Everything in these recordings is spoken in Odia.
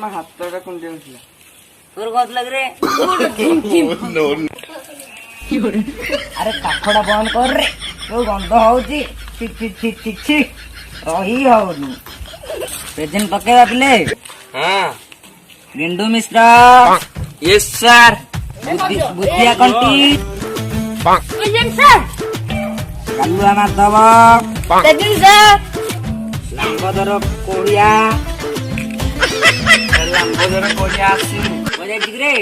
ମୋ ହାତଟା କୁଣ୍ଡେଇ ହଉଥିଲା। ତୋର କଣ ଲାଗରେ? ଆରେ କାଠଟା ବନ୍ଦ କରରେ, ଯୋଉ ଗନ୍ଧ ହଉଛି ରହି ହଉନି। ପ୍ରେଜେଣ୍ଟ ପକେଇବା ପିଲେ। ହଁ ଗେଣ୍ଡୁ ମିଶ୍ର, ୟେସ୍ ସାର୍। ବୁଦ୍ଧିଆ କଣ୍ଟି, କାଲୁଆ ମାଧବ, ଲାମ୍ବଦର କୋଳିଆ। ଲାମ୍ବୋଦର କୋଡ଼ିଆ ଆସିନି। ବଜାଇଟିକିରେ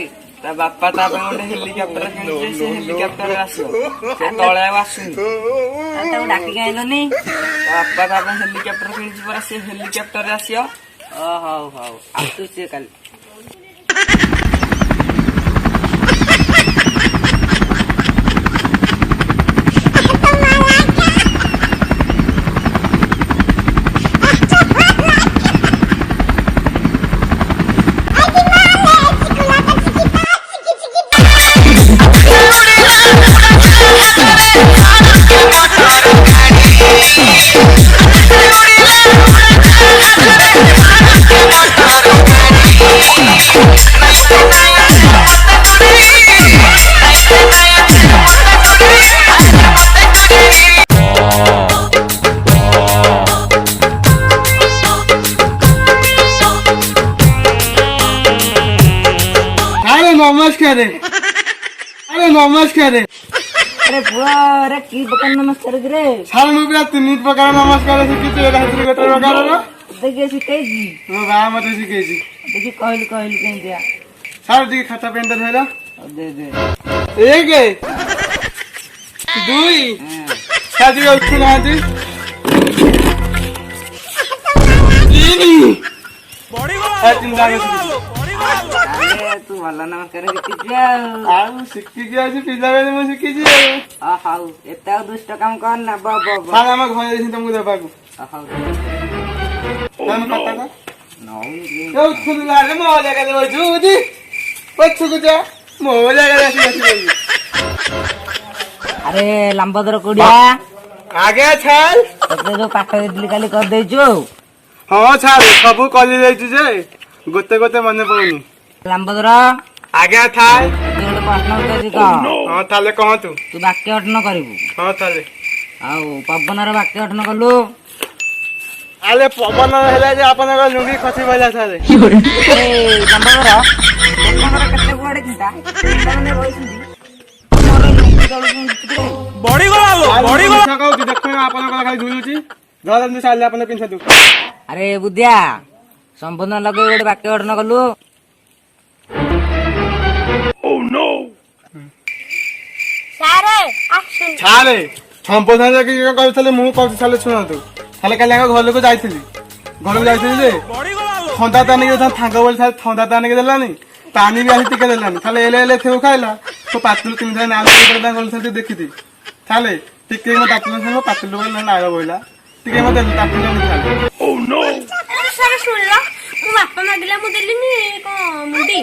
ତା ବାପା ତା ପାଇଁ ଗୋଟେ ହେଲିକପ୍ଟର କିଣିছে, ସେ ହେଲିକପ୍ଟରରେ ଆସିବ। ସେ ତଳେ ଆଉ ଆସୁନି। ତାକୁ ଡାକିକି ଆଇଲନି? ତା ବାପା ତା ପାଇଁ ହେଲିକପ୍ଟର କିଣିଛି ପରା, ସେ ହେଲିକପ୍ଟରରେ ଆସିବ। ହଉ ହଉ ଆସୁ ସିଏ କାଲି। ନମସ୍କାର। ଆରେ ନମସ୍କାର। ଆରେ ପୁଅ ରେ କି ପ୍ରକାର ନମସ୍କାର କିରେ? ସାର୍ ମୁଁ ପୁରା 3 ପ୍ରକାର ନମସ୍କାର ଶିଖିଛି। ଏଇଟା ହେଉଥିଲି ଗୋଟେ ପ୍ରକାରର। ଦେଖିଏ ଶିଖେଇଛି? ମୋ ବାବା ମତେ ଶିଖେଇଛି। ଦେଖି କହିଲୁ କେମିତିଆ? ସାର୍ ଟିକେ ଖାତା ପେନ୍ଟା ଧଇଲ। ଦେ 1 2 ସାର୍ ଟିକେ ଉଠୁନାହାନ୍ତି। 3 ତୁ ଭଲ ନମସ୍କାର ଶିଖିଛୁ ଆଉ ଶିଖିକି ଅଛି ପିଲାବେଳେ ମୁଁ ଶିଖିଛି ଆଉ। ହଉ ଏତେ ଆଉ ଦୁଷ୍ଟ କାମ କର ନା। ସାର୍ ଆମ ଘରେ ଯାଇଛନ୍ତି ତମକୁ ଦେବାକୁ। ହଉ ମୋ ଜାଗାରେ ବଇଛୁ ପଛକୁ ଯା। ମୋ ଜାଗାରେ ଆସି ବସି। ଆରେ ଲାମ୍ବଦର କୋଡ଼ିଆ, ଆଜ୍ଞା ସାର୍। ତତେ ଯୋଉ ପାଠ ଦେଇଥିଲି କାଲି କରିଦେଇଛୁ? ହଁ ସାର୍ ସବୁ କରିଦେଇଛୁ ଯେ ଗୋଟେ ମନେ ପଡୁନି। ଲାମ୍ବଦର ଆଜ୍ଞା ଥାଏ। ଗୋଟେ ପ୍ରଶ୍ନ ପଚାରୁଛି କହ। ହଁ ତାହେଲେ କହନ୍ତୁ। ତୁ ବାକ୍ୟ ଗଠନ କରିବୁ। ହଁ ତାହେଲେ। ଆଉ ପବନର ବାକ୍ୟ ଗଠନ କଲୁ? ଆରେ ପବନ ହେଲା ଯେ ଆପଣଙ୍କ ଲୁଙ୍ଗି ଖସି ପଇଲା ସାର୍। ଲାମ୍ବଦର ଲୋକଙ୍କର କେତେ କୁଆଡେ ଚିନ୍ତା, ପିଲାମାନେ ରହିଛନ୍ତି ମୋର ଲୁଙ୍ଗି ତଳକୁ କହୁଛି ଦେଖୁନ ଆପଣଙ୍କର ଖାଲି ଝୁଲୁଛି। ଧରନ୍ତୁ ସାରିଲେ ଆପଣ ପିନ୍ଧନ୍ତୁ। ଆରେ ବୁଦ୍ଧିଆ ସମ୍ବୋଧନ ଲଗେଇ ଗୋଟେ ବାକ୍ୟ ଗଠନ କଲୁ? ସାରେ ସମ୍ବୋଧନ କରୁଥିଲେ ମୁଁ କହୁଛି ସାଲେ ଶୁଣନ୍ତୁ। ତାହେଲେ କାଲି ଆମ ଘରକୁ ଯାଇଥିଲି ଯେ ଥଣ୍ଡା ତ ଆଣିକି ଥାଙ୍ଗ ବୋଲି ଥଣ୍ଡା ତ ଆଣିକି ଦେଲାନି, ପାଣି ବି ଆସି ଟିକେ ଦେଲାନି। ତାହେଲେ ଏଲେ ଥେଉ ଖାଇଲା ତ ପାତୁలు 3 ଥର ନାଳ ଗଲୁ ଦେଖିଛି। ତାହେଲେ ଟିକେ ମୋ ପାତୁଲ ପାତୁଲ ନାଳ ବହିଲା ଟିକେ ମତେ ପାତୁଲ ବାପା ମାଗିଲା ମୁଁ ଦେଲିନି କଣ ମୁଣ୍ଡି।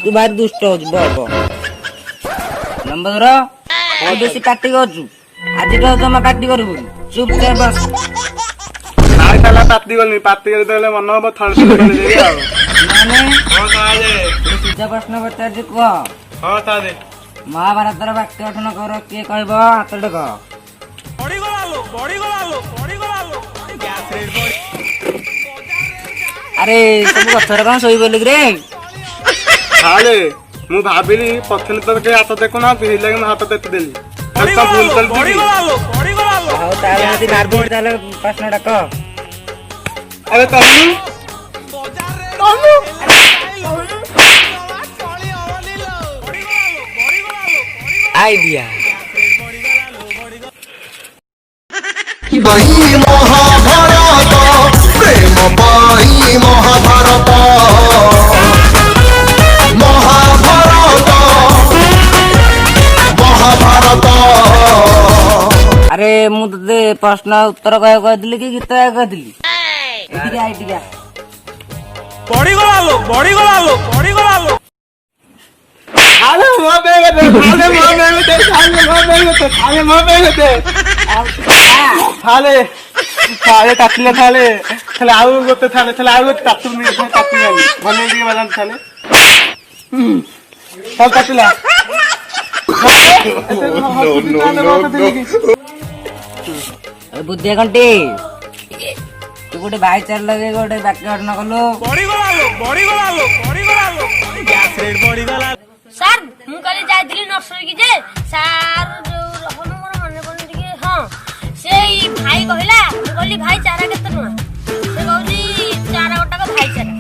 ତୁ ଭାରି ଦୁଷ୍ଟ ହଉଛୁ। ଲମ୍ବଦର ତୁ ବେଶୀ ପାଟି କରୁଛୁ। ଆଜିଠୁ ଜମା ପାଟି କରିବୁନି, ଚୁପଚାପ ବସ। ପାତି ଗଲି ପାତି ଯେତେବେଳେ ମନ ହବ ଥରେ ଦେବି ଆଉ। ସିଧା ପ୍ରଶ୍ନ ପଚାରୁଛି କୁହ। ହଁ ସାରେ। ମହାଭାରତର ବାକ୍ୟ ଗଠନ କର। କିଏ କହିବ? ହାତ ଦେଖ। ଆରେ ସବୁ ଗଛରେ କଣ ଶୋଇ ପଇଲୁ କିରେ? ସାରେ ମୁଁ ଭାବିଲି ପଛରେ ତ କେହି ହାତ ଦେଖୁନାହାନ୍ତି, ସେଇଲାଗି ମୁଁ ହାତ ଦେଖିଦେଲି। ହଉ ତାହେଲେ ଯଦି ଭାବିବୁ ତାହେଲେ ପ୍ରଶ୍ନ ଡାକ। ଆରେ ତମେ ଆଇଡିଆ ମହାଭାରତ ପ୍ରେମ ପାଇଁ ମହାଭାରତ ଆରେ ମୁଁ ତତେ ପ୍ରଶ୍ନ ଉତ୍ତର କହିବାକୁ କହିଥିଲି କି ଗୀତ ଗାଇବାକୁ କହିଥିଲି? ଏଠିକି ବଢିଗଲା थाले ମୋ ବେଗ ଦେ थाले ମୋ ବେଗ ଦେ थाले ମୋ ବେଗ ଦେ थाले ମୋ ବେଗ ଦେ थाले थाले କାଟିଲେ थाले थाले ଆଉ ଗୋଟେ थाले थाले ଆଉ ଗୋଟେ କାଟୁନି କାଟିଲାନି ଭଲ ଟିକେ ବାଲାନ थाले ତାଲ କାଟିଲା ବୁଦ୍ଧିଆ କଣ୍ଟି ତୁ ଗୋଟେ ଭାଇ ଚାଲ ଲଗେଇ ଗୋଟେ ବାକ୍ୟ ଗଠନ କଲୁ। ସାର୍ ମୁଁ କାଲି ଯାଇଥିଲି ନର୍ସରୀ କି ଯେ ସାର୍ ଯୋଉ ରହନ ମୋର ମନେ ପଡୁନି ଟିକେ ହଁ ସେଇ ଭାଇ କହିଲା ମୁଁ କହିଲି ଭାଇ ଚାରା କେତେ ଟଙ୍କା ସେ କହୁଛି ଚାରା ଗୋଟାକ ଭାଇ ଚାରା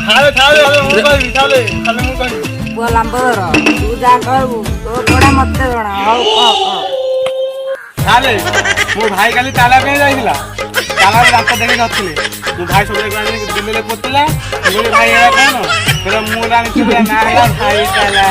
थाले थाले ମୁଁ କହିବି थाले थाले ମୁଁ କହିବି ପୁଅ ଲାମ୍ବର ତୁ ଯାହା କହିବୁ ତୋ ଗୋଡା ମତେ ଜଣା। ହଉ କହ थाले ମୋ ଭାଇ କାଲି ତାଲା ପାଇଁ ଯାଇଥିଲା ତାଲାରେ ଦାନ୍ତ ଦେଖି ନଥିଲେ ମୋ ଭାଇ ସବୁବେଳେ ଦିଲ୍ଲୀରେ ପୋତିଲା ଭାଇ ହେଲା କଣ ମୁଁ ଜାଣିଥିଲି ନା ହେଲା ଭାଇ ତାଲା